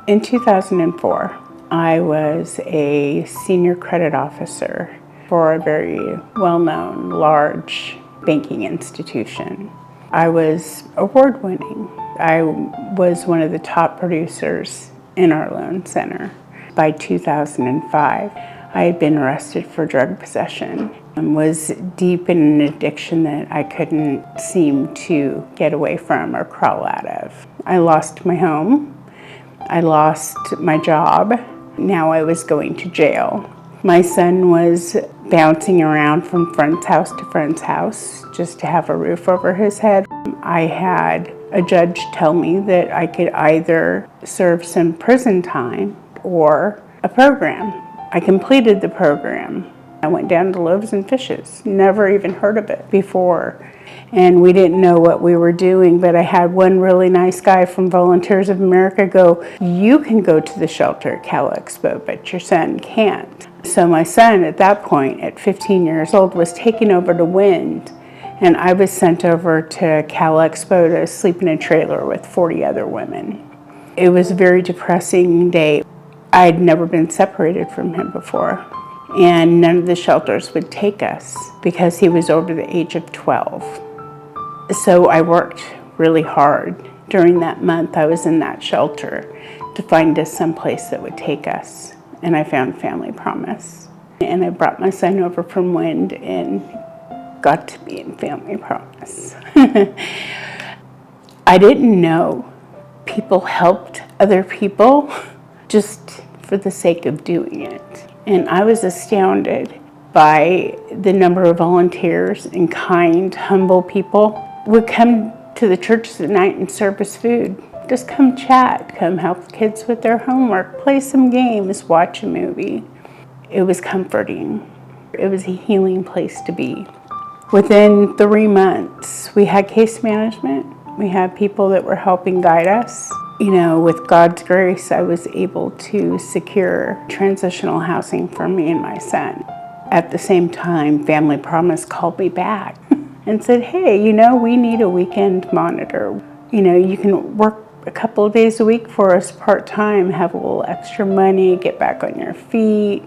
In 2004, I was a senior credit officer for a very well-known, large banking institution. I was award-winning. I was one of the top producers in our loan center. By 2005, I had been arrested for drug possession and was deep in an addiction that I couldn't seem to get away from or crawl out of. I lost my home. I lost my job. Now I was going to jail. My son was bouncing around from friend's house to friend's house just to have a roof over his head. I had a judge tell me that I could either serve some prison time or a program. I completed the program. I went down to Loaves and Fishes, never even heard of it before. And we didn't know what we were doing, but I had one really nice guy from Volunteers of America go, "You can go to the shelter at Cal Expo, but your son can't." So my son at that point, at 15 years old, was taken over to Wind, and I was sent over to Cal Expo to sleep in a trailer with 40 other women. It was a very depressing day. I'd never been separated from him before, and none of the shelters would take us because he was over the age of 12. So I worked really hard during that month I was in that shelter to find us someplace that would take us. And I found Family Promise. And I brought my son over from Wind and got to be in Family Promise. I didn't know people helped other people just for the sake of doing it. And I was astounded by the number of volunteers and kind, humble people would come to the churches at night and serve us food. Just come chat, come help kids with their homework, play some games, watch a movie. It was comforting. It was a healing place to be. Within 3 months, we had case management. We had people that were helping guide us. You know, with God's grace, I was able to secure transitional housing for me and my son. At the same time, Family Promise called me back and said, "Hey, you know, we need a weekend monitor. You know, you can work a couple of days a week for us part-time, have a little extra money, get back on your feet,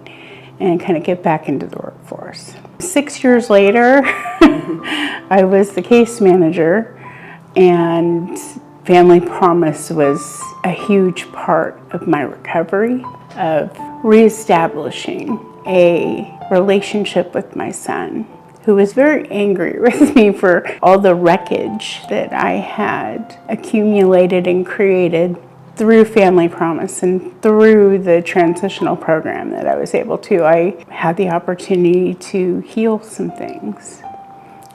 and kind of get back into the workforce." 6 years later, I was the case manager, and Family Promise was a huge part of my recovery, of reestablishing a relationship with my son, who was very angry with me for all the wreckage that I had accumulated and created through Family Promise and through the transitional program that I was able to. I had the opportunity to heal some things.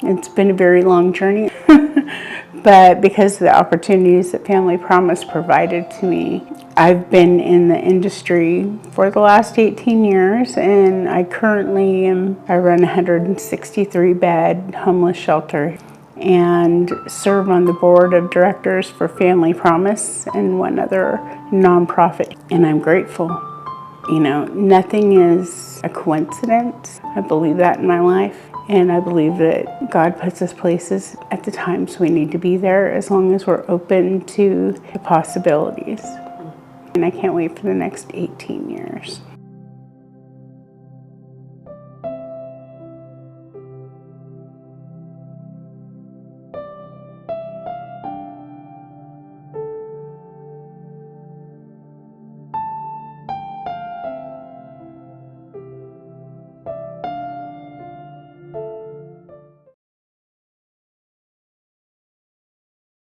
It's been a very long journey, but because of the opportunities that Family Promise provided to me, I've been in the industry for the last 18 years, and I run a 163-bed homeless shelter and serve on the board of directors for Family Promise and one other nonprofit, and I'm grateful. You know, nothing is a coincidence. I believe that in my life. And I believe that God puts us places at the times we need to be there, as long as we're open to the possibilities. And I can't wait for the next 18 years.